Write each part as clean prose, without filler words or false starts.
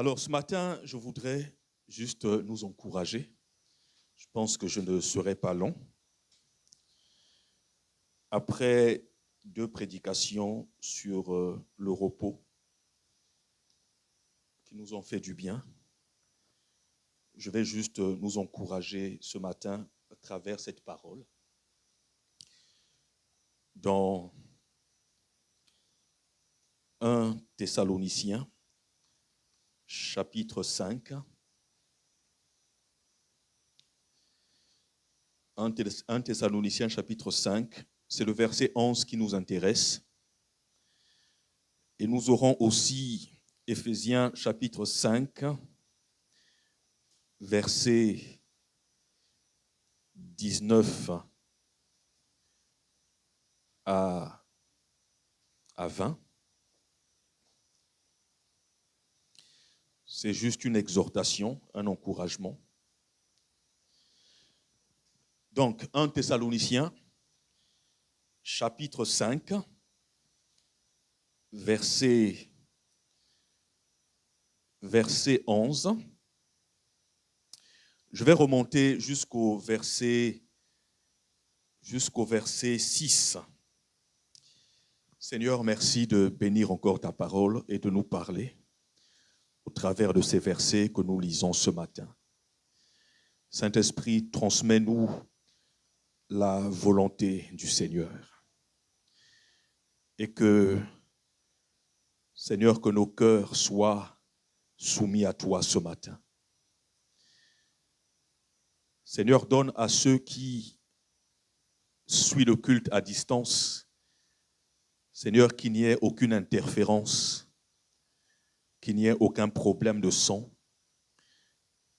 Alors ce matin, je voudrais juste nous encourager. Je pense que je ne serai pas long. Après 2 prédications sur le repos qui nous ont fait du bien, je vais juste nous encourager ce matin à travers cette parole. Dans 1 Thessaloniciens, chapitre 5, 1 Thessaloniciens, chapitre 5, c'est le verset 11 qui nous intéresse. Et nous aurons aussi Éphésiens, chapitre 5, verset 19 à 20. C'est juste une exhortation, un encouragement. Donc, 1 Thessaloniciens, chapitre 5, verset 11. Je vais remonter jusqu'au verset 6. Seigneur, merci de bénir encore ta parole et de nous parler au travers de ces versets que nous lisons ce matin. Saint-Esprit, transmets-nous la volonté du Seigneur. Et que, Seigneur, que nos cœurs soient soumis à toi ce matin. Seigneur, donne à ceux qui suivent le culte à distance, Seigneur, qu'il n'y ait aucune interférence, qu'il n'y ait aucun problème de son,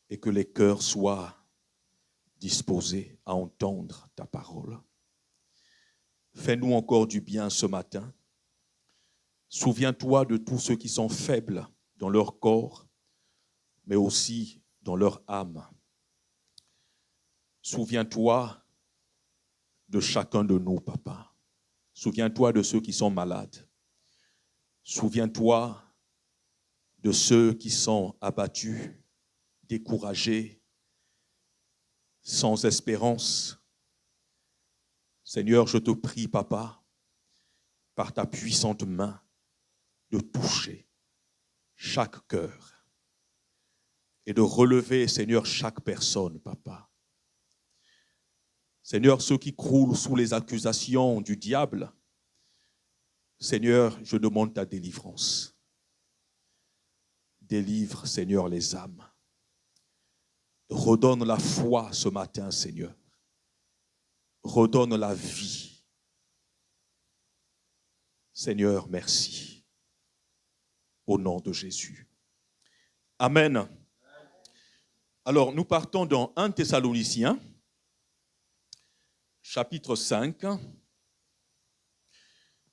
et que les cœurs soient disposés à entendre ta parole. Fais-nous encore du bien ce matin. Souviens-toi de tous ceux qui sont faibles dans leur corps, mais aussi dans leur âme. Souviens-toi de chacun de nous, papa. Souviens-toi de ceux qui sont malades. Souviens-toi de ceux qui sont abattus, découragés, sans espérance. Seigneur, je te prie, papa, par ta puissante main, de toucher chaque cœur et de relever, Seigneur, chaque personne, papa. Seigneur, ceux qui croulent sous les accusations du diable, Seigneur, je demande ta délivrance. Délivre, Seigneur, les âmes. Redonne la foi ce matin, Seigneur. Redonne la vie. Seigneur, merci. Au nom de Jésus. Amen. Alors, nous partons dans 1 Thessaloniciens, chapitre 5,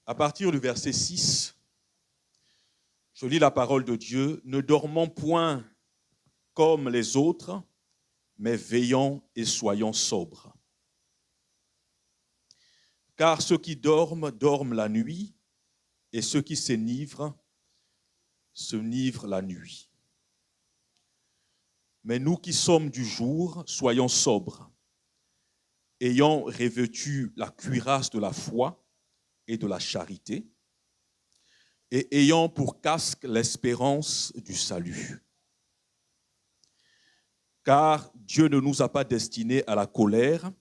à partir du verset 6. Je lis la parole de Dieu. Ne dormons point comme les autres, mais veillons et soyons sobres. Car ceux qui dorment, dorment la nuit, et ceux qui s'enivrent la nuit. Mais nous qui sommes du jour, soyons sobres, ayant revêtu la cuirasse de la foi et de la charité, et ayant pour casque l'espérance du salut. Car Dieu ne nous a pas destinés à la colère,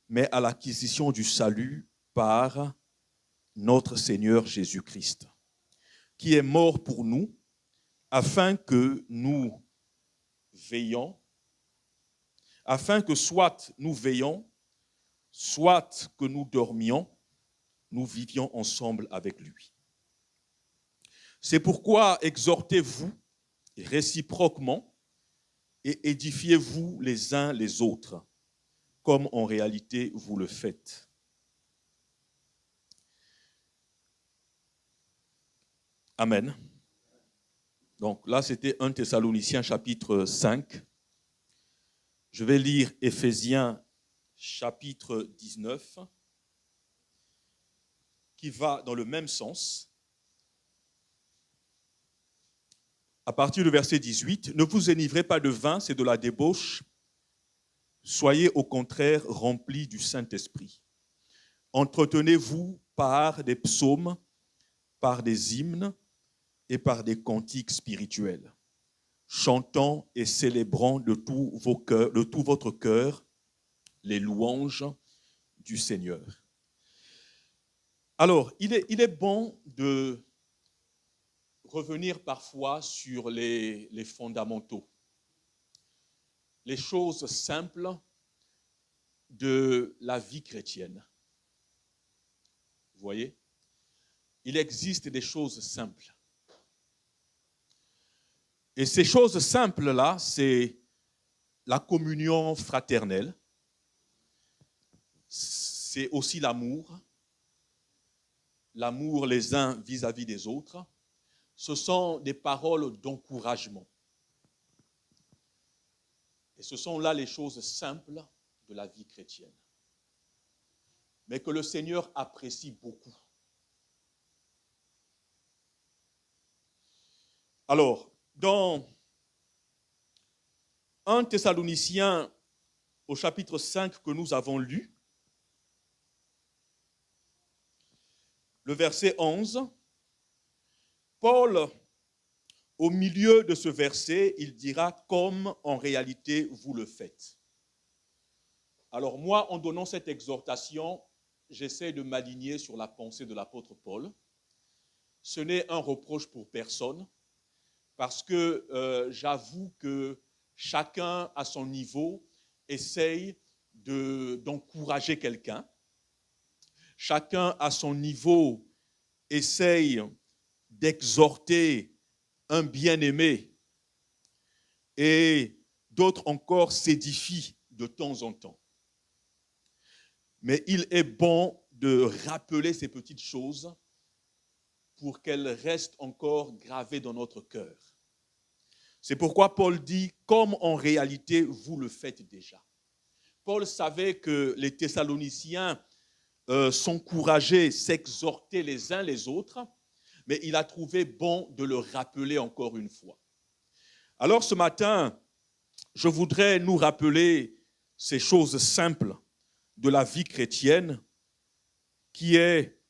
mais à l'acquisition du salut par notre Seigneur Jésus-Christ, qui est mort pour nous, afin que nous veillions, afin que soit nous veillions, soit que nous dormions, nous vivions ensemble avec lui. C'est pourquoi exhortez-vous réciproquement et édifiez-vous les uns les autres, comme en réalité vous le faites. Amen. Donc là, c'était 1 Thessaloniciens chapitre 5. Je vais lire Éphésiens chapitre 19, qui va dans le même sens. à partir du verset 18, « Ne vous enivrez pas de vin, c'est de la débauche. Soyez au contraire remplis du Saint-Esprit. Entretenez-vous par des psaumes, par des hymnes et par des cantiques spirituels, chantant et célébrant de tout votre cœur les louanges du Seigneur. » Alors, il est bon de revenir parfois sur les fondamentaux, les choses simples de la vie chrétienne. Vous voyez? Il existe des choses simples. Et ces choses simples-là, c'est la communion fraternelle, c'est aussi l'amour les uns vis-à-vis des autres. Ce sont des paroles d'encouragement. Et ce sont là les choses simples de la vie chrétienne, mais que le Seigneur apprécie beaucoup. Alors, dans 1 Thessaloniciens au chapitre 5 que nous avons lu, le verset 11, Paul, au milieu de ce verset, il dira « comme en réalité vous le faites ». Alors moi, en donnant cette exhortation, j'essaie de m'aligner sur la pensée de l'apôtre Paul. Ce n'est un reproche pour personne, parce que j'avoue que chacun à son niveau essaye d'encourager quelqu'un. Chacun à son niveau essaye d'exhorter un bien-aimé et d'autres encore s'édifient de temps en temps. Mais il est bon de rappeler ces petites choses pour qu'elles restent encore gravées dans notre cœur. C'est pourquoi Paul dit « comme en réalité vous le faites déjà ». Paul savait que les Thessaloniciens s'encourageaient, s'exhortaient les uns les autres, mais il a trouvé bon de le rappeler encore une fois. Alors ce matin, je voudrais nous rappeler ces choses simples de la vie chrétienne, qui est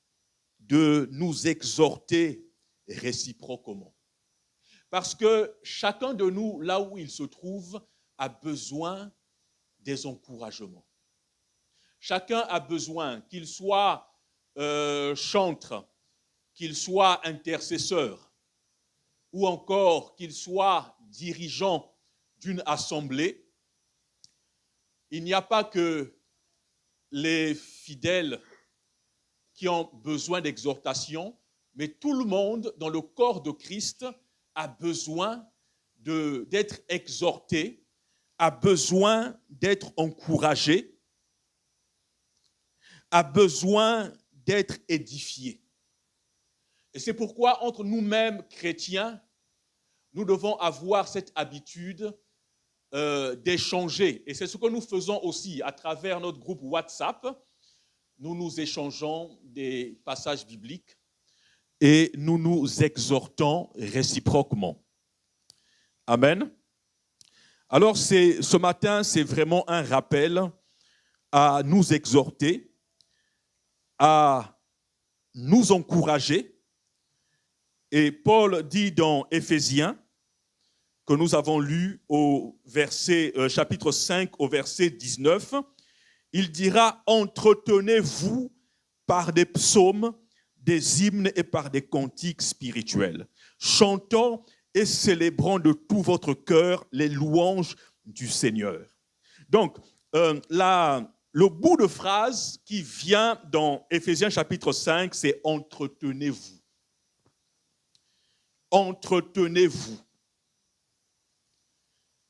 de nous exhorter réciproquement. Parce que chacun de nous, là où il se trouve, a besoin des encouragements. Chacun a besoin, qu'il soit chantre, qu'il soit intercesseur, ou encore qu'il soit dirigeant d'une assemblée. Il n'y a pas que les fidèles qui ont besoin d'exhortation, mais tout le monde dans le corps de Christ a besoin d'être exhorté, a besoin d'être encouragé, a besoin d'être édifié. Et c'est pourquoi, entre nous-mêmes chrétiens, nous devons avoir cette habitude d'échanger. Et c'est ce que nous faisons aussi à travers notre groupe WhatsApp. Nous nous échangeons des passages bibliques et nous nous exhortons réciproquement. Amen. Alors, ce matin, c'est vraiment un rappel à nous exhorter, à nous encourager. Et Paul dit dans Éphésiens, que nous avons lu au chapitre 5 au verset 19, il dira « Entretenez-vous par des psaumes, des hymnes et par des cantiques spirituels, chantant et célébrant de tout votre cœur les louanges du Seigneur. » Donc, le bout de phrase qui vient dans Éphésiens chapitre 5, c'est « Entretenez-vous ». Entretenez-vous.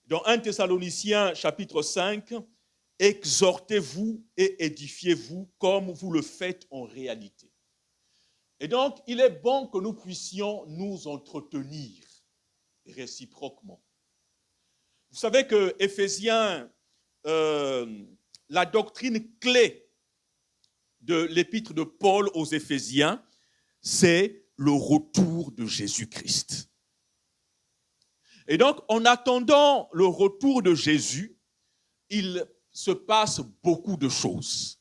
Dans 1 Thessaloniciens chapitre 5, exhortez-vous et édifiez-vous comme vous le faites en réalité. Et donc, il est bon que nous puissions nous entretenir réciproquement. Vous savez que Éphésiens, la doctrine clé de l'épître de Paul aux Éphésiens, c'est le retour de Jésus-Christ. Et donc, en attendant le retour de Jésus, il se passe beaucoup de choses.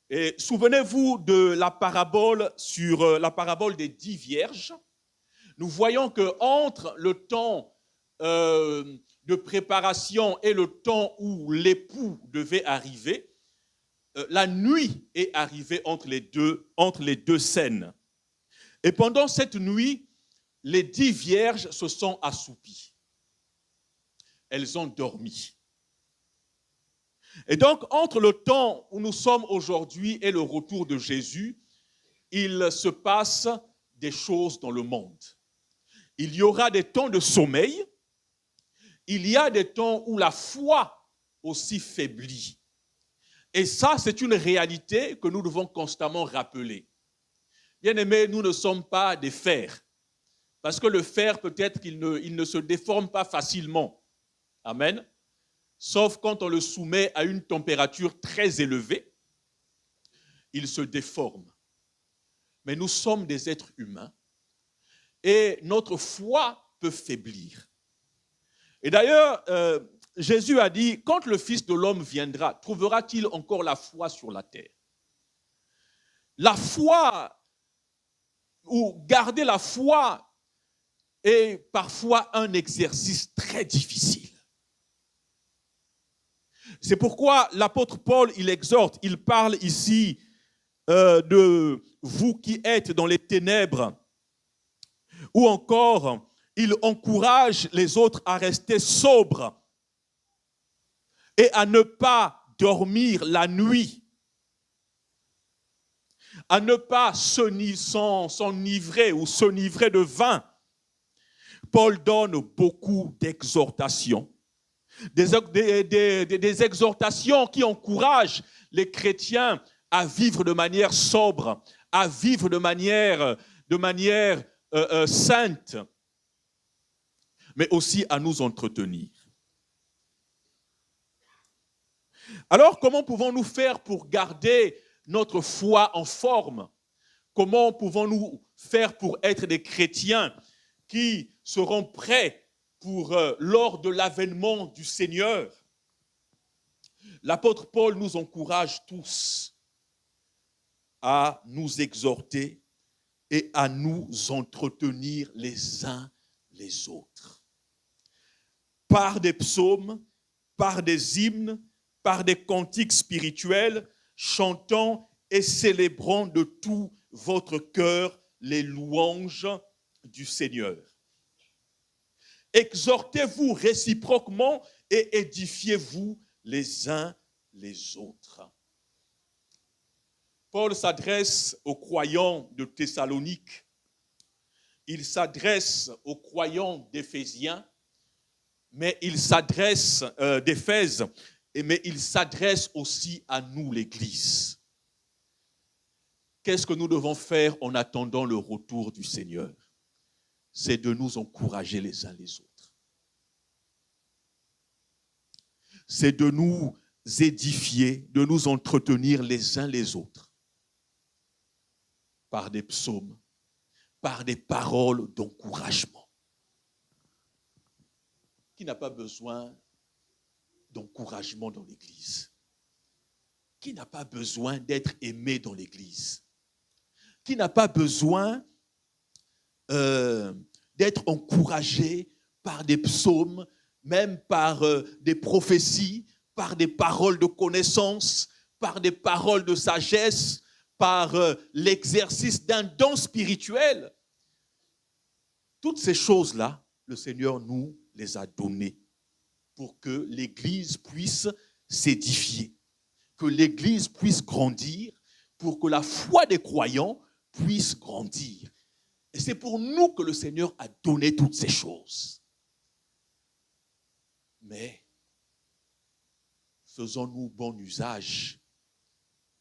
Et souvenez-vous de la parabole sur la parabole des 10 vierges. Nous voyons que entre le temps de préparation et le temps où l'époux devait arriver, la nuit est arrivée entre les deux scènes. Et pendant cette nuit, les 10 vierges se sont assoupies. Elles ont dormi. Et donc, entre le temps où nous sommes aujourd'hui et le retour de Jésus, il se passe des choses dans le monde. Il y aura des temps de sommeil. Il y a des temps où la foi aussi faiblit. Et ça, c'est une réalité que nous devons constamment rappeler. Bien-aimés, nous ne sommes pas des fers. Parce que le fer, peut-être qu'il ne se déforme pas facilement. Amen. Sauf quand on le soumet à une température très élevée, il se déforme. Mais nous sommes des êtres humains et notre foi peut faiblir. Et d'ailleurs, Jésus a dit, quand le Fils de l'homme viendra, trouvera-t-il encore la foi sur la terre? La foi, ou garder la foi, est parfois un exercice très difficile. C'est pourquoi l'apôtre Paul, il exhorte, il parle ici de vous qui êtes dans les ténèbres, ou encore, il encourage les autres à rester sobres et à ne pas dormir la nuit, à ne pas s'enivrer ou s'enivrer de vin. Paul donne beaucoup d'exhortations, des exhortations qui encouragent les chrétiens à vivre de manière sobre, à vivre de manière sainte, mais aussi à nous entretenir. Alors, comment pouvons-nous faire pour garder notre foi en forme? Comment pouvons-nous faire pour être des chrétiens qui seront prêts pour lors de l'avènement du Seigneur? L'apôtre Paul nous encourage tous à nous exhorter et à nous entretenir les uns les autres. Par des psaumes, par des hymnes, par des cantiques spirituels, chantant et célébrant de tout votre cœur les louanges du Seigneur. Exhortez-vous réciproquement et édifiez-vous les uns les autres. Paul s'adresse aux croyants de Thessalonique. Il s'adresse aux croyants d'Éphésiens, mais il s'adresse d'Éphèse, mais il s'adresse aussi à nous, l'Église. Qu'est-ce que nous devons faire en attendant le retour du Seigneur? C'est de nous encourager les uns les autres. C'est de nous édifier, de nous entretenir les uns les autres par des psaumes, par des paroles d'encouragement. Qui n'a pas besoin d'encouragement dans l'Église? Qui n'a pas besoin d'être aimé dans l'Église? Qui n'a pas besoin d'être encouragé par des psaumes, même par des prophéties, par des paroles de connaissance, par des paroles de sagesse, par l'exercice d'un don spirituel? Toutes ces choses-là, le Seigneur nous les a données pour que l'Église puisse s'édifier, que l'Église puisse grandir, pour que la foi des croyants puisse grandir. Et c'est pour nous que le Seigneur a donné toutes ces choses. Mais faisons-nous bon usage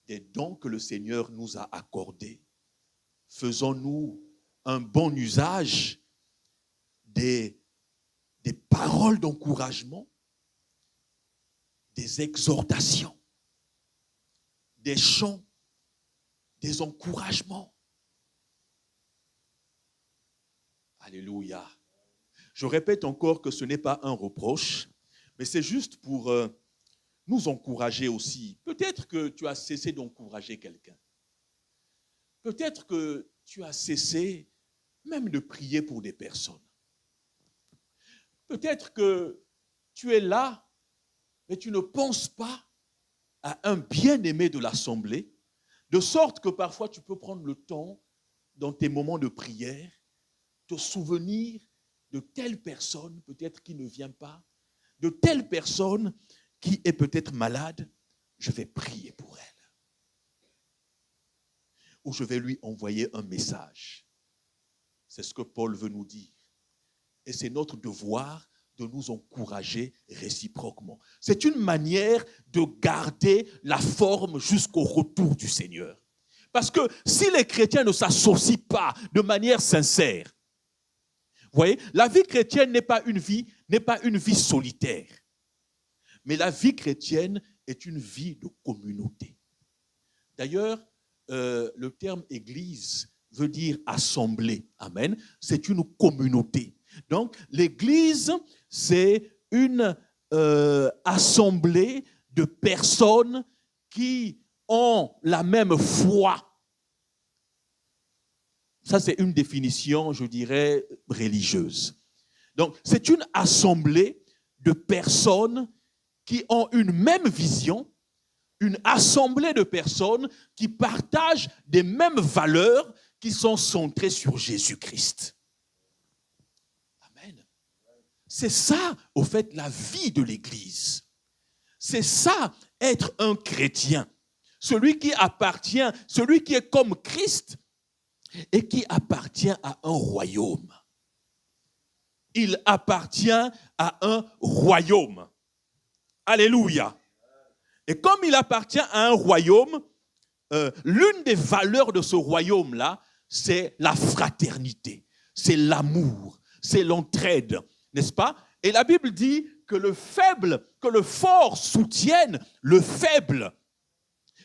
des dons que le Seigneur nous a accordés? Faisons-nous un bon usage des paroles d'encouragement, des exhortations, des chants, des encouragements? Alléluia. Je répète encore que ce n'est pas un reproche, mais c'est juste pour nous encourager aussi. Peut-être que tu as cessé d'encourager quelqu'un. Peut-être que tu as cessé même de prier pour des personnes. Peut-être que tu es là, mais tu ne penses pas à un bien-aimé de l'assemblée, de sorte que parfois tu peux prendre le temps, dans tes moments de prière, te souvenir de telle personne peut-être qui ne vient pas, de telle personne qui est peut-être malade, je vais prier pour elle. Ou je vais lui envoyer un message. C'est ce que Paul veut nous dire. Et c'est notre devoir de nous encourager réciproquement. C'est une manière de garder la forme jusqu'au retour du Seigneur. Parce que si les chrétiens ne s'associent pas de manière sincère, vous voyez, la vie chrétienne n'est pas une vie solitaire. Mais la vie chrétienne est une vie de communauté. D'ailleurs, le terme église veut dire assemblée. Amen. C'est une communauté. Donc, l'église, c'est une assemblée de personnes qui ont la même foi. Ça, c'est une définition, je dirais, religieuse. Donc, c'est une assemblée de personnes qui ont une même vision, une assemblée de personnes qui partagent des mêmes valeurs qui sont centrées sur Jésus-Christ. Amen. C'est ça, au fait, la vie de l'Église. C'est ça, être un chrétien. Celui qui est comme Christ et qui appartient à un royaume. Il appartient à un royaume. Alléluia. Et comme il appartient à un royaume, l'une des valeurs de ce royaume-là, c'est la fraternité, c'est l'amour, c'est l'entraide, n'est-ce pas? Et la Bible dit que le fort soutienne le faible.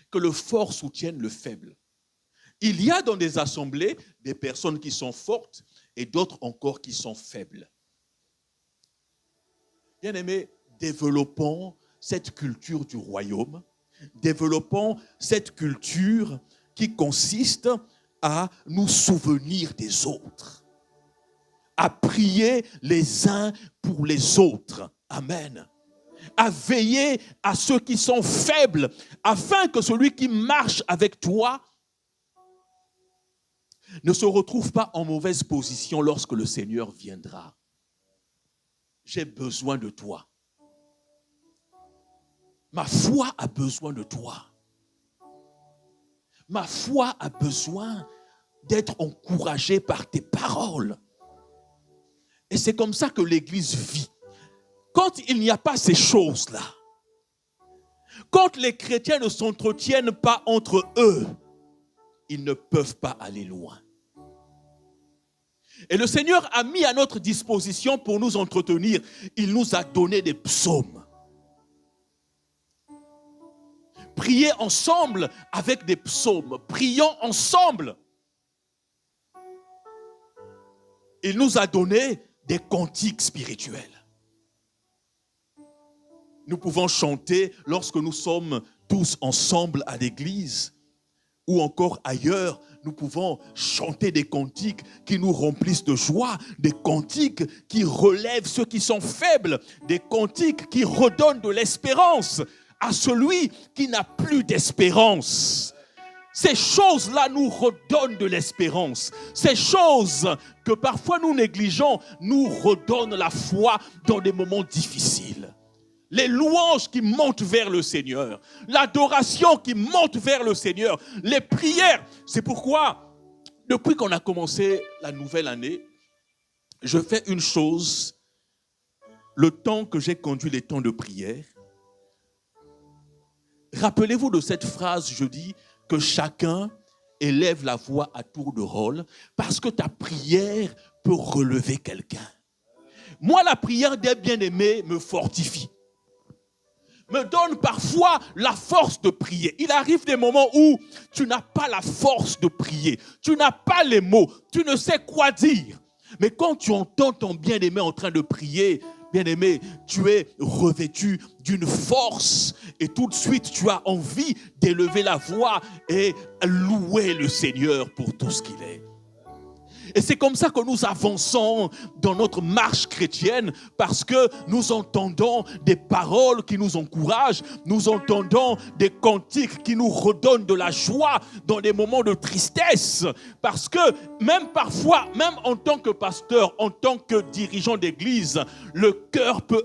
Que le fort soutienne le faible. Il y a dans des assemblées des personnes qui sont fortes et d'autres encore qui sont faibles. Bien-aimés, développons cette culture du royaume, développons cette culture qui consiste à nous souvenir des autres, à prier les uns pour les autres. Amen. À veiller à ceux qui sont faibles, afin que celui qui marche avec toi ne se retrouve pas en mauvaise position lorsque le Seigneur viendra. J'ai besoin de toi. Ma foi a besoin de toi. Ma foi a besoin d'être encouragée par tes paroles. Et c'est comme ça que l'Église vit. Quand il n'y a pas ces choses-là, quand les chrétiens ne s'entretiennent pas entre eux, ils ne peuvent pas aller loin. Et le Seigneur a mis à notre disposition pour nous entretenir, il nous a donné des psaumes. Priez ensemble avec des psaumes. Prions ensemble. Il nous a donné des cantiques spirituels. Nous pouvons chanter lorsque nous sommes tous ensemble à l'église ou encore ailleurs. Nous pouvons chanter des cantiques qui nous remplissent de joie, des cantiques qui relèvent ceux qui sont faibles, des cantiques qui redonnent de l'espérance à celui qui n'a plus d'espérance. Ces choses-là nous redonnent de l'espérance. Ces choses que parfois nous négligeons nous redonnent la foi dans des moments difficiles. Les louanges qui montent vers le Seigneur, l'adoration qui monte vers le Seigneur, les prières. C'est pourquoi, depuis qu'on a commencé la nouvelle année, je fais une chose, le temps que j'ai conduit les temps de prière. Rappelez-vous de cette phrase, je dis que chacun élève la voix à tour de rôle parce que ta prière peut relever quelqu'un. Moi, la prière des bien-aimés me fortifie, me donne parfois la force de prier. Il arrive des moments où tu n'as pas la force de prier, tu n'as pas les mots, tu ne sais quoi dire. Mais quand tu entends ton bien-aimé en train de prier, bien-aimé, tu es revêtu d'une force et tout de suite tu as envie d'élever la voix et louer le Seigneur pour tout ce qu'il est. Et c'est comme ça que nous avançons dans notre marche chrétienne, parce que nous entendons des paroles qui nous encouragent, nous entendons des cantiques qui nous redonnent de la joie dans des moments de tristesse. Parce que même parfois, même en tant que pasteur, en tant que dirigeant d'église, le cœur peut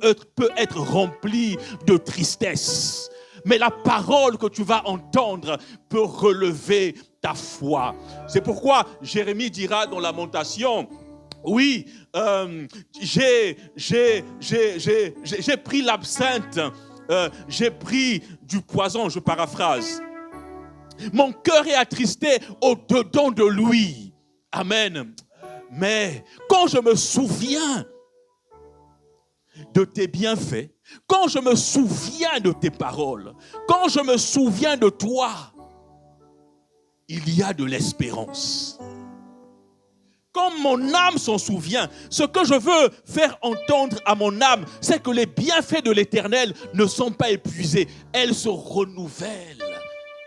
être rempli de tristesse. Mais la parole que tu vas entendre peut relever ta foi. C'est pourquoi Jérémie dira dans Lamentation, oui, j'ai pris l'absinthe, j'ai pris du poison, je paraphrase. Mon cœur est attristé au-dedans de lui. Amen. Mais quand je me souviens de tes bienfaits, quand je me souviens de tes paroles, quand je me souviens de toi, il y a de l'espérance. Quand mon âme s'en souvient, ce que je veux faire entendre à mon âme, c'est que les bienfaits de l'Éternel ne sont pas épuisés. Elles se renouvellent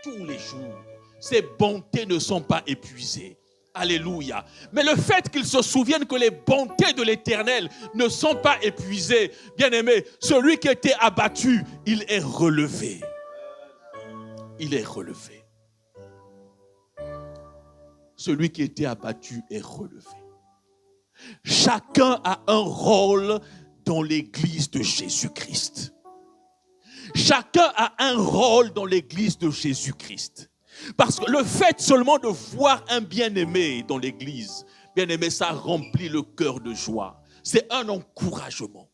tous les jours. Ses bontés ne sont pas épuisées. Alléluia. Mais le fait qu'ils se souviennent que les bontés de l'Éternel ne sont pas épuisées, bien-aimé, celui qui était abattu, il est relevé. Il est relevé. Celui qui était abattu est relevé. Chacun a un rôle dans l'église de Jésus-Christ. Chacun a un rôle dans l'église de Jésus-Christ. Parce que le fait seulement de voir un bien-aimé dans l'église, bien-aimé, ça remplit le cœur de joie. C'est un encouragement.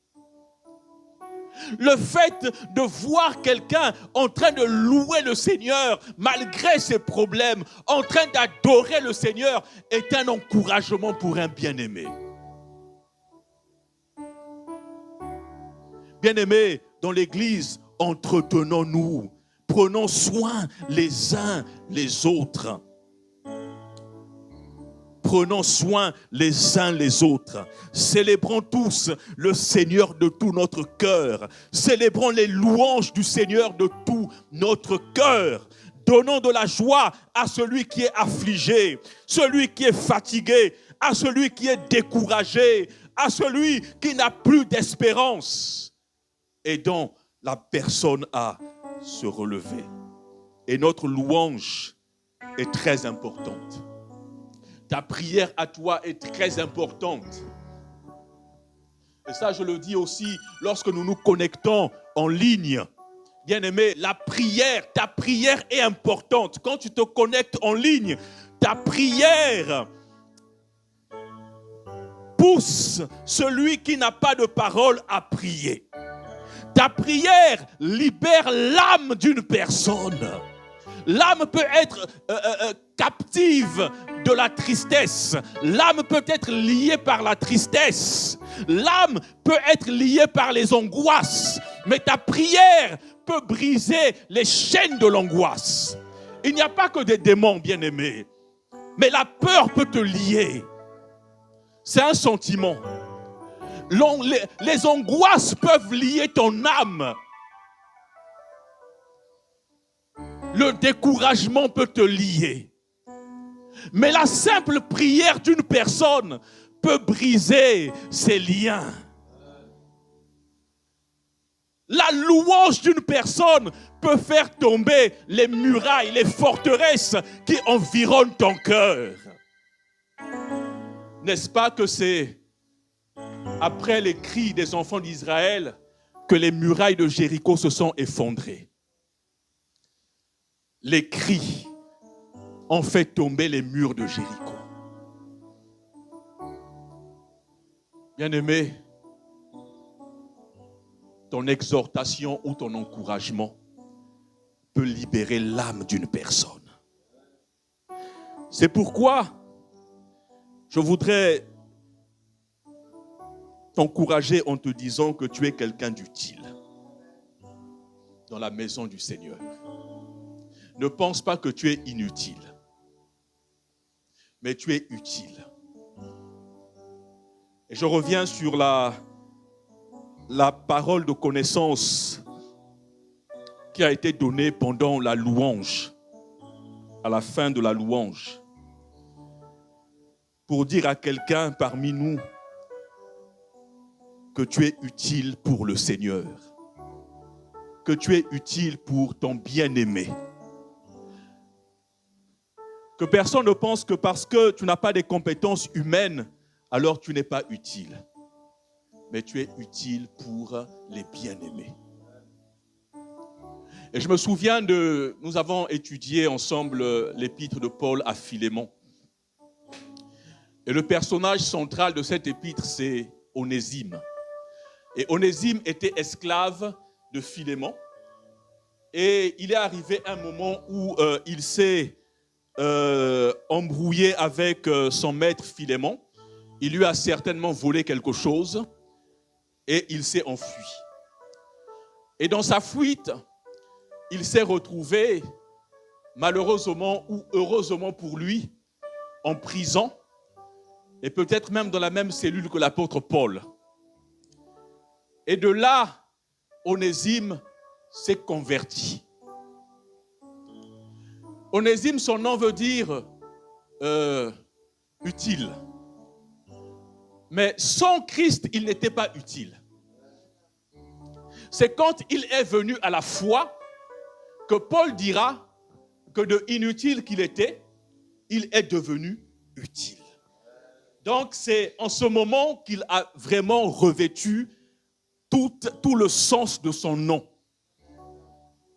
Le fait de voir quelqu'un en train de louer le Seigneur malgré ses problèmes, en train d'adorer le Seigneur, est un encouragement pour un bien-aimé. Bien-aimés, dans l'église, entretenons-nous, prenons soin les uns les autres. Prenons soin les uns les autres. Célébrons tous le Seigneur de tout notre cœur. Célébrons les louanges du Seigneur de tout notre cœur. Donnons de la joie à celui qui est affligé, celui qui est fatigué, à celui qui est découragé, à celui qui n'a plus d'espérance. Aidons la personne à se relever. Et notre louange est très importante. Ta prière à toi est très importante. Et ça, je le dis aussi lorsque nous nous connectons en ligne. Bien-aimé, ta prière est importante. Quand tu te connectes en ligne, ta prière pousse celui qui n'a pas de parole à prier. Ta prière libère l'âme d'une personne. L'âme peut être captive de la tristesse. L'âme peut être liée par la tristesse. L'âme peut être liée par les angoisses. Mais ta prière peut briser les chaînes de l'angoisse. Il n'y a pas que des démons, bien-aimés. Mais la peur peut te lier. C'est un sentiment. Les angoisses peuvent lier ton âme. Le découragement peut te lier. Mais la simple prière d'une personne peut briser ces liens. La louange d'une personne peut faire tomber les murailles, les forteresses qui environnent ton cœur. N'est-ce pas que c'est après les cris des enfants d'Israël que les murailles de Jéricho se sont effondrées? Les cris ont fait tomber les murs de Jéricho. Bien-aimé, ton exhortation ou ton encouragement peut libérer l'âme d'une personne. C'est pourquoi je voudrais t'encourager en te disant que tu es quelqu'un d'utile dans la maison du Seigneur. Ne pense pas que tu es inutile, mais tu es utile. Et je reviens sur la parole de connaissance qui a été donnée pendant la louange, à la fin de la louange, pour dire à quelqu'un parmi nous que tu es utile pour le Seigneur, que tu es utile pour ton bien-aimé. Que personne ne pense que parce que tu n'as pas de compétences humaines, alors tu n'es pas utile. Mais tu es utile pour les bien-aimés. Et je me souviens nous avons étudié ensemble l'épître de Paul à Philémon. Et le personnage central de cette épître, c'est Onésime. Et Onésime était esclave de Philémon. Et il est arrivé un moment où il s'est embrouillé avec son maître Philémon. Il lui a certainement volé quelque chose et il s'est enfui. Et dans sa fuite, il s'est retrouvé, malheureusement ou heureusement pour lui, en prison et peut-être même dans la même cellule que l'apôtre Paul. Et de là, Onésime s'est converti. Onésime, son nom veut dire utile. Mais sans Christ, il n'était pas utile. C'est quand il est venu à la foi que Paul dira que de inutile qu'il était, il est devenu utile. Donc c'est en ce moment qu'il a vraiment revêtu tout le sens de son nom.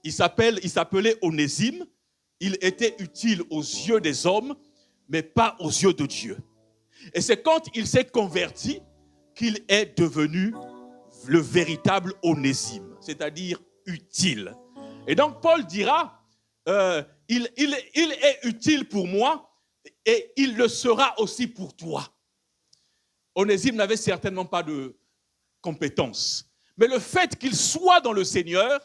Il s'appelait Onésime, il était utile aux yeux des hommes, mais pas aux yeux de Dieu. Et c'est quand il s'est converti qu'il est devenu le véritable Onésime, c'est-à-dire utile. Et donc Paul dira, il est utile pour moi et il le sera aussi pour toi. Onésime n'avait certainement pas de compétences, mais le fait qu'il soit dans le Seigneur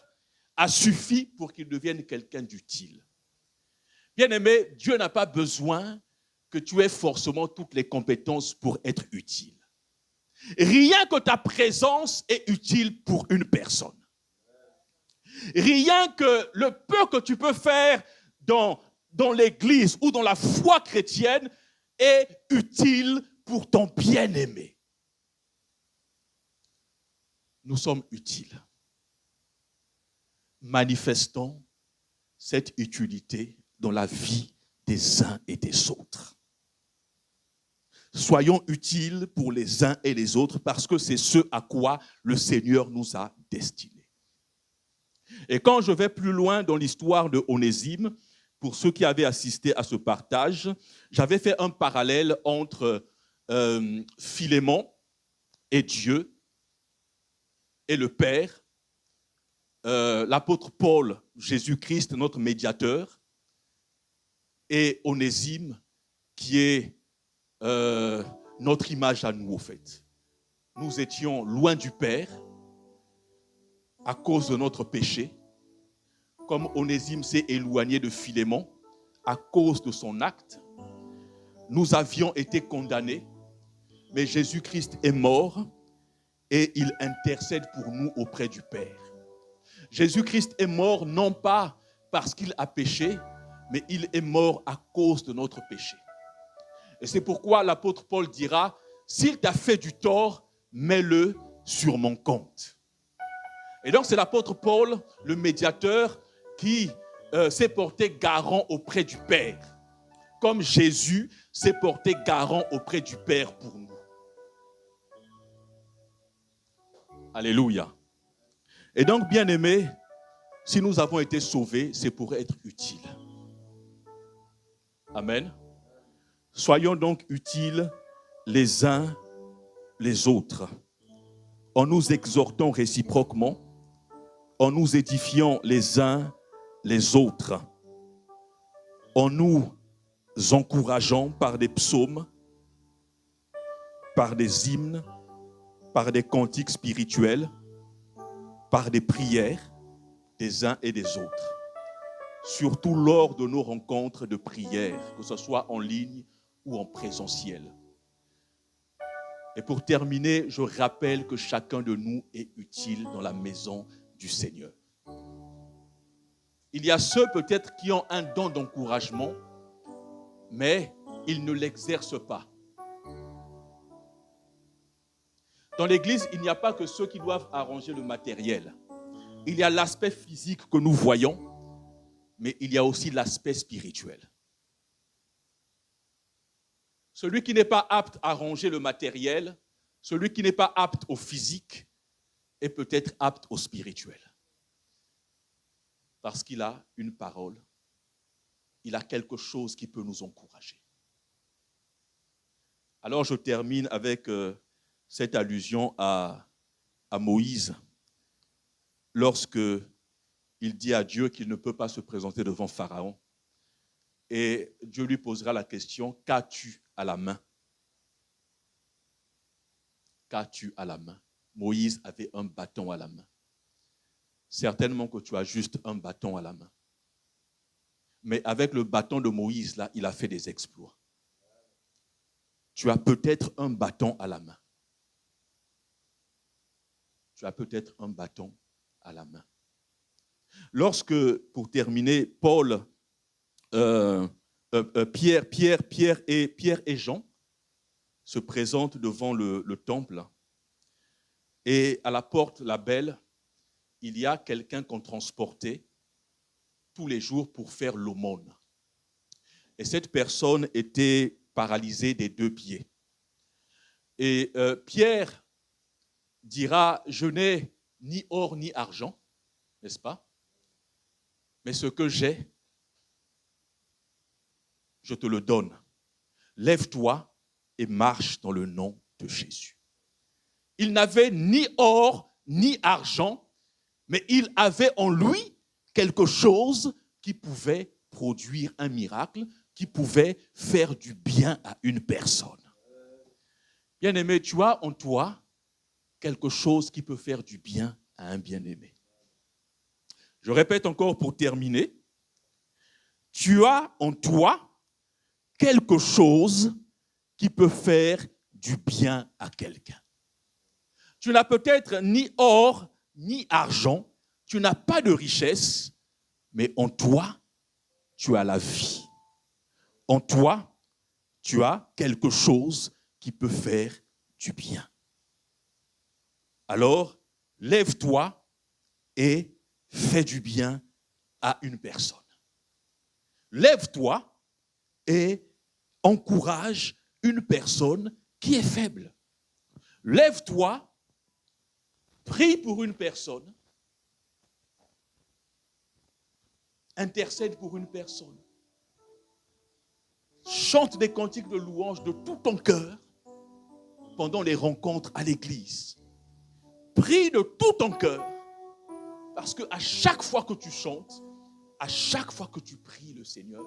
a suffi pour qu'il devienne quelqu'un d'utile. Bien-aimé, Dieu n'a pas besoin que tu aies forcément toutes les compétences pour être utile. Rien que ta présence est utile pour une personne. Rien que le peu que tu peux faire dans l'église ou dans la foi chrétienne est utile pour ton bien-aimé. Nous sommes utiles. Manifestons cette utilité dans la vie des uns et des autres. Soyons utiles pour les uns et les autres parce que c'est ce à quoi le Seigneur nous a destinés. Et quand je vais plus loin dans l'histoire de Onésime, pour ceux qui avaient assisté à ce partage, j'avais fait un parallèle entre Philémon et Dieu et le Père, l'apôtre Paul, Jésus-Christ, notre médiateur, et Onésime, qui est notre image à nous, au fait. Nous étions loin du Père à cause de notre péché, comme Onésime s'est éloigné de Philémon à cause de son acte. Nous avions été condamnés, mais Jésus-Christ est mort et il intercède pour nous auprès du Père. Jésus-Christ est mort non pas parce qu'il a péché, mais il est mort à cause de notre péché. Et c'est pourquoi l'apôtre Paul dira, s'il t'a fait du tort, mets-le sur mon compte. Et donc c'est l'apôtre Paul, le médiateur, qui s'est porté garant auprès du Père, comme Jésus s'est porté garant auprès du Père pour nous. Alléluia. Et donc, bien-aimés, si nous avons été sauvés, c'est pour être utiles. Amen. Soyons donc utiles les uns les autres, en nous exhortant réciproquement, en nous édifiant les uns les autres, en nous encourageant par des psaumes, par des hymnes, par des cantiques spirituels, par des prières des uns et des autres. Surtout lors de nos rencontres de prière, que ce soit en ligne ou en présentiel. Et pour terminer, je rappelle que chacun de nous est utile dans la maison du Seigneur. Il y a ceux peut-être qui ont un don d'encouragement, mais ils ne l'exercent pas. Dans l'église, il n'y a pas que ceux qui doivent arranger le matériel. Il y a l'aspect physique que nous voyons, mais il y a aussi l'aspect spirituel. Celui qui n'est pas apte à ranger le matériel, celui qui n'est pas apte au physique, est peut-être apte au spirituel. Parce qu'il a une parole, il a quelque chose qui peut nous encourager. Alors je termine avec cette allusion à Moïse, lorsque il dit à Dieu qu'il ne peut pas se présenter devant Pharaon. Et Dieu lui posera la question, qu'as-tu à la main? Qu'as-tu à la main? Moïse avait un bâton à la main. Certainement que tu as juste un bâton à la main. Mais avec le bâton de Moïse, là, il a fait des exploits. Tu as peut-être un bâton à la main. Tu as peut-être un bâton à la main. Lorsque, pour terminer, Pierre et Jean se présentent devant le temple, et à la porte, la belle, il y a quelqu'un qu'on transportait tous les jours pour faire l'aumône. Et cette personne était paralysée des 2 pieds. Et Pierre dira, je n'ai ni or ni argent, n'est-ce pas? Mais ce que j'ai, je te le donne. Lève-toi et marche dans le nom de Jésus. Il n'avait ni or ni argent, mais il avait en lui quelque chose qui pouvait produire un miracle, qui pouvait faire du bien à une personne. Bien-aimé, tu as en toi quelque chose qui peut faire du bien à un bien-aimé. Je répète encore pour terminer. Tu as en toi quelque chose qui peut faire du bien à quelqu'un. Tu n'as peut-être ni or, ni argent, tu n'as pas de richesse, mais en toi, tu as la vie. En toi, tu as quelque chose qui peut faire du bien. Alors, lève-toi et fais du bien à une personne. Lève-toi et encourage une personne qui est faible. Lève-toi, prie pour une personne, intercède pour une personne, chante des cantiques de louange de tout ton cœur pendant les rencontres à l'église. Prie de tout ton cœur, parce qu'à chaque fois que tu chantes, à chaque fois que tu pries le Seigneur,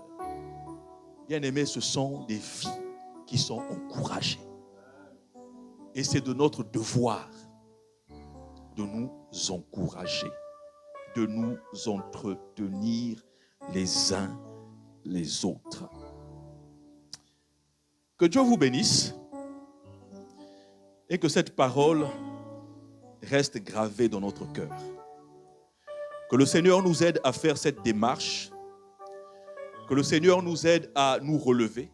bien-aimé, ce sont des vies qui sont encouragées. Et c'est de notre devoir de nous encourager, de nous entretenir les uns les autres. Que Dieu vous bénisse et que cette parole reste gravée dans notre cœur. Que le Seigneur nous aide à faire cette démarche, que le Seigneur nous aide à nous relever.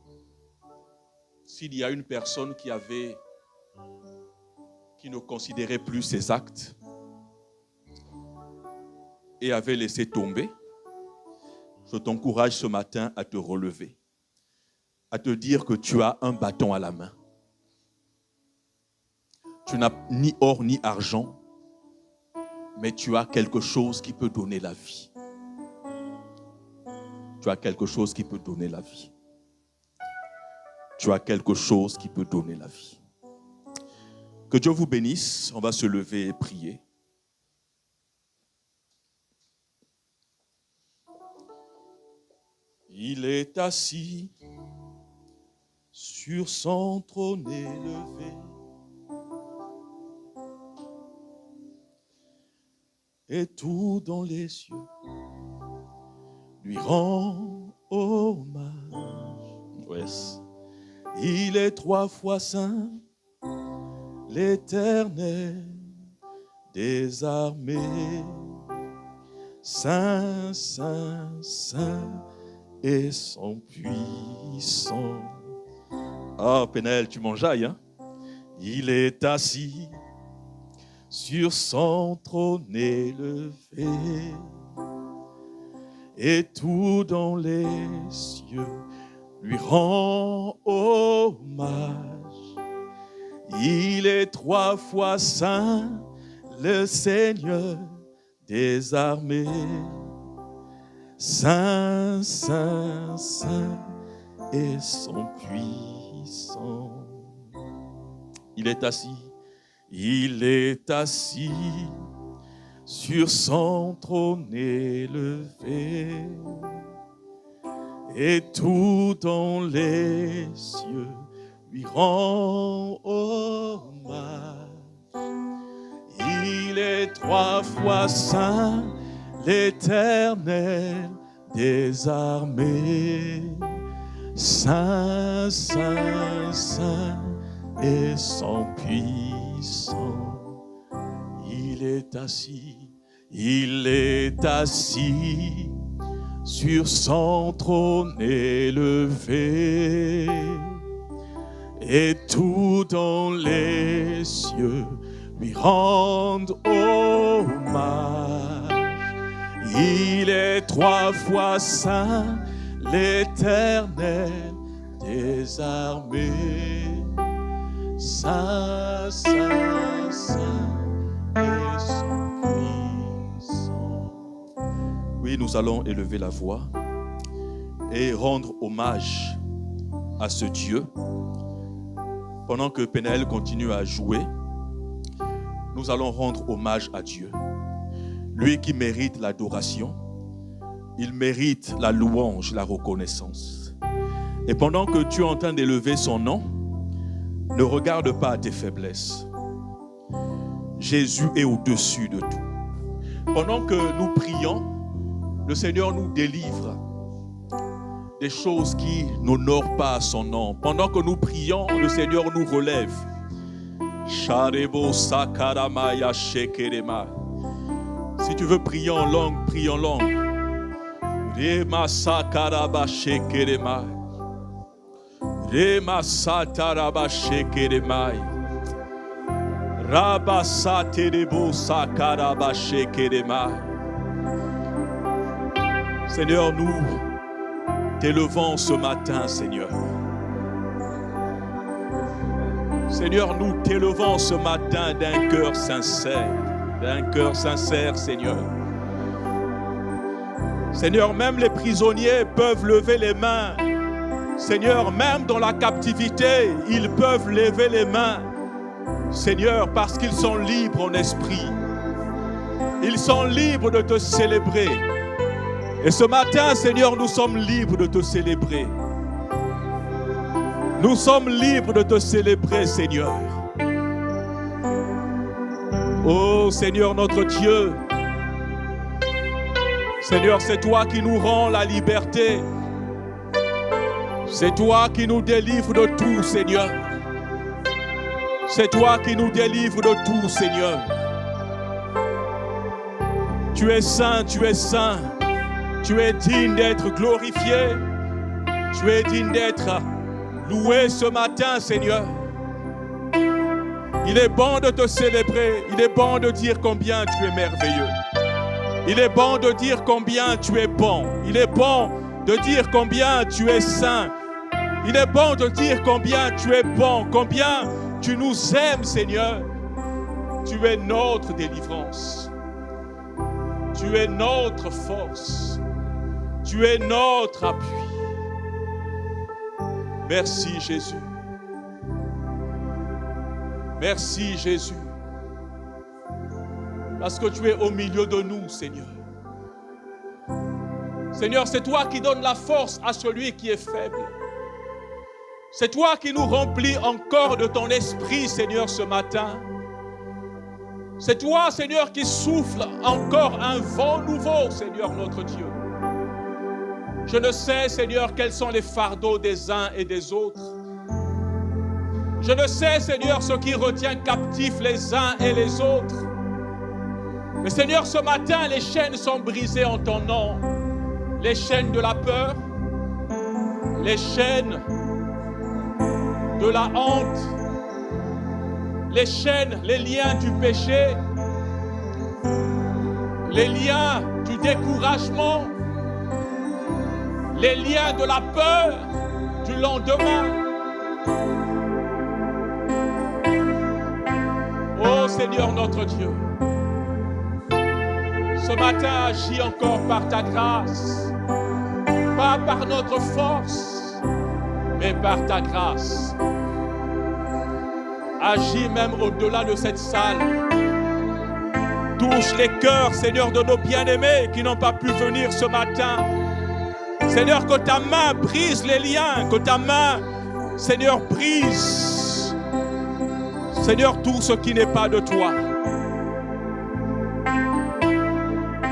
S'il y a une personne qui ne considérait plus ses actes et avait laissé tomber, je t'encourage ce matin à te relever, à te dire que tu as un bâton à la main. Tu n'as ni or ni argent, mais tu as quelque chose qui peut donner la vie. Tu as quelque chose qui peut donner la vie. Tu as quelque chose qui peut donner la vie. Que Dieu vous bénisse. On va se lever et prier. Il est assis sur son trône élevé. Et tout dans les cieux lui rend hommage. Ouais. Il est 3 fois saint, l'Éternel des armées. Saint, Saint, Saint et son puissant. Ah, Pénel, tu m'enjailles, hein? Il est assis sur son trône élevé, et tout dans les cieux lui rend hommage. Il est 3 fois saint, le Seigneur des armées. Saint, Saint, Saint et son puissant. Il est assis sur son trône élevé, et tout dans les cieux lui rend hommage. Il est 3 fois saint, l'Éternel des armées. Saint, Saint, Saint et son puissant. Il est assis sur son trône élevé, et tout dans les cieux lui rendent hommage. Il est 3 fois saint, l'Éternel des armées. Saint, Saint, Saint et son puissant. Oui, nous allons élever la voix et rendre hommage à ce Dieu. Pendant que Pénel continue à jouer, nous allons rendre hommage à Dieu. Lui qui mérite l'adoration, il mérite la louange, la reconnaissance. Et pendant que tu es en train d'élever son nom, ne regarde pas à tes faiblesses. Jésus est au-dessus de tout. Pendant que nous prions, le Seigneur nous délivre des choses qui n'honorent pas son nom. Pendant que nous prions, le Seigneur nous relève. Si tu veux prier en langue, prie en langue. Rema sataraba shekeremai. Raba saterebo sakaraba shekeremai. Seigneur, nous t'élevons ce matin, Seigneur. Seigneur, nous t'élevons ce matin d'un cœur sincère. D'un cœur sincère, Seigneur. Seigneur, même les prisonniers peuvent lever les mains. Seigneur, même dans la captivité, ils peuvent lever les mains. Seigneur, parce qu'ils sont libres en esprit. Ils sont libres de te célébrer. Et ce matin, Seigneur, nous sommes libres de te célébrer. Nous sommes libres de te célébrer, Seigneur. Oh, Seigneur, notre Dieu. Seigneur, c'est toi qui nous rends la liberté. C'est toi qui nous délivres de tout, Seigneur. C'est toi qui nous délivres de tout, Seigneur. Tu es saint, tu es saint. Tu es digne d'être glorifié. Tu es digne d'être loué ce matin, Seigneur. Il est bon de te célébrer. Il est bon de dire combien tu es merveilleux. Il est bon de dire combien tu es bon. Il est bon de dire combien tu es saint. Il est bon de dire combien tu es bon, combien tu nous aimes, Seigneur. Tu es notre délivrance. Tu es notre force. Tu es notre appui. Merci, Jésus. Merci, Jésus. Parce que tu es au milieu de nous, Seigneur. Seigneur, c'est toi qui donnes la force à celui qui est faible. C'est toi qui nous remplis encore de ton esprit, Seigneur, ce matin. C'est toi, Seigneur, qui souffle encore un vent nouveau, Seigneur, notre Dieu. Je ne sais, Seigneur, quels sont les fardeaux des uns et des autres. Je ne sais, Seigneur, ce qui retient captifs les uns et les autres. Mais Seigneur, ce matin, les chaînes sont brisées en ton nom. Les chaînes de la peur, les chaînes de la honte, les chaînes, les liens du péché, les liens du découragement, les liens de la peur du lendemain. Oh Seigneur notre Dieu, ce matin agis encore par ta grâce, pas par notre force, mais par ta grâce. Agis même au-delà de cette salle. Touche les cœurs, Seigneur, de nos bien-aimés qui n'ont pas pu venir ce matin. Seigneur, que ta main brise les liens, que ta main, Seigneur, brise, Seigneur, tout ce qui n'est pas de toi.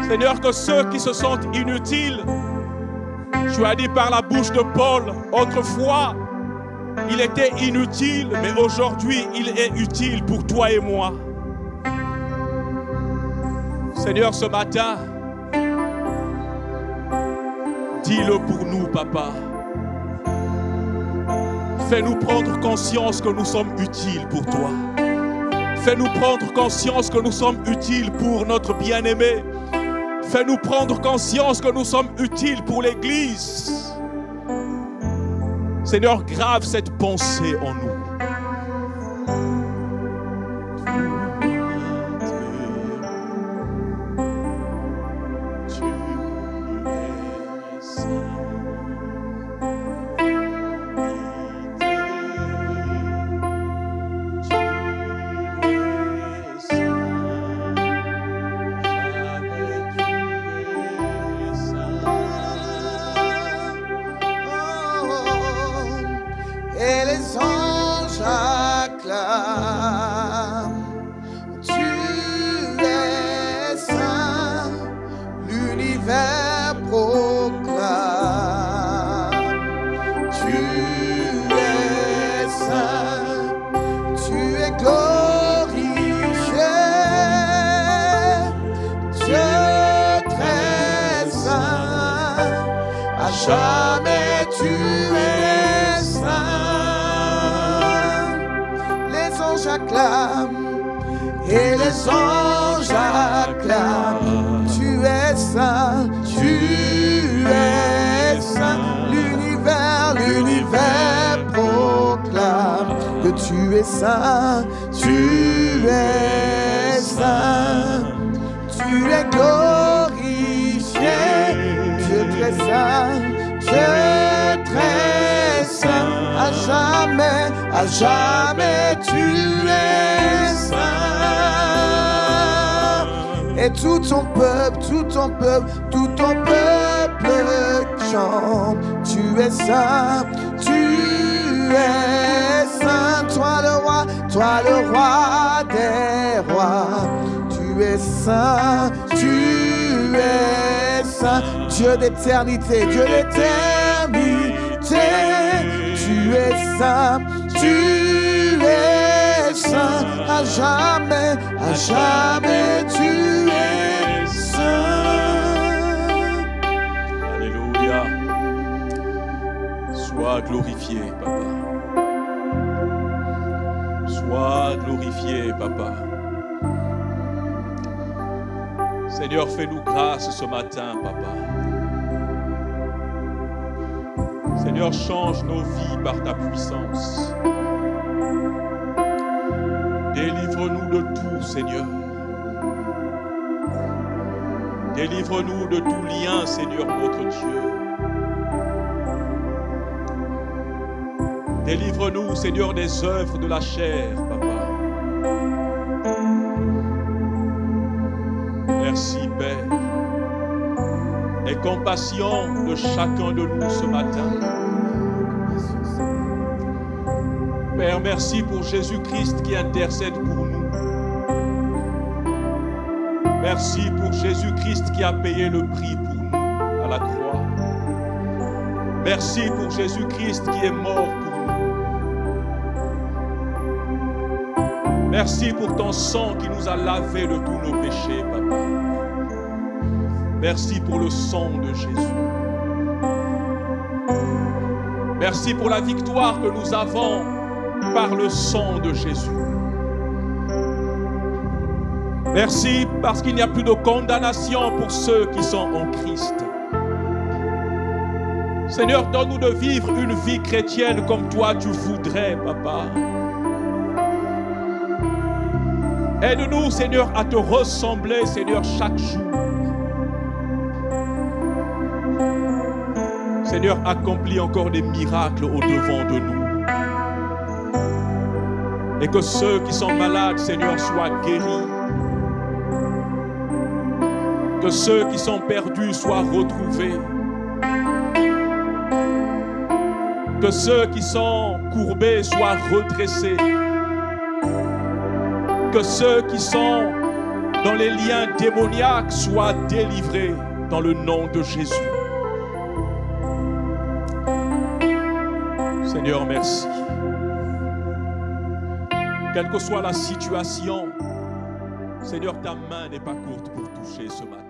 Seigneur, que ceux qui se sentent inutiles, tu as dit par la bouche de Paul, autrefois, il était inutile, mais aujourd'hui, il est utile pour toi et moi. Seigneur, ce matin, dis-le pour nous, Papa. Fais-nous prendre conscience que nous sommes utiles pour toi. Fais-nous prendre conscience que nous sommes utiles pour notre bien-aimé. Fais-nous prendre conscience que nous sommes utiles pour l'Église. Seigneur, grave cette pensée en nous. Jamais tu es saint. Les anges acclament et les anges acclament. Tu es saint, tu es saint. L'univers proclame que tu es saint, tu es saint. Tu es glorifié, Dieu très saint. Dieu très saint, à jamais tu es saint. Et tout ton peuple chante, tu es saint, toi le roi des rois, tu es saint, Dieu d'éternité, tu es saint, à jamais tu es saint. Alléluia. Sois glorifié, Papa. Sois glorifié, Papa. Seigneur, fais-nous grâce ce matin, Papa. Seigneur, change nos vies par ta puissance. Délivre-nous de tout, Seigneur. Délivre-nous de tout lien, Seigneur, notre Dieu. Délivre-nous, Seigneur, des œuvres de la chair, Papa. Merci, Père. Aie compassion de chacun de nous ce matin. Père, merci pour Jésus-Christ qui intercède pour nous. Merci pour Jésus-Christ qui a payé le prix pour nous à la croix. Merci pour Jésus-Christ qui est mort pour nous. Merci pour ton sang qui nous a lavés de tous nos péchés, Papa. Merci pour le sang de Jésus. Merci pour la victoire que nous avons par le sang de Jésus. Merci parce qu'il n'y a plus de condamnation pour ceux qui sont en Christ. Seigneur, donne-nous de vivre une vie chrétienne comme toi tu voudrais, Papa. Aide-nous, Seigneur, à te ressembler, Seigneur, chaque jour. Seigneur, accomplis encore des miracles au-devant de nous. Et que ceux qui sont malades, Seigneur, soient guéris. Que ceux qui sont perdus soient retrouvés. Que ceux qui sont courbés soient redressés. Que ceux qui sont dans les liens démoniaques soient délivrés dans le nom de Jésus. Seigneur, merci. Quelle que soit la situation, Seigneur, ta main n'est pas courte pour toucher ce matin.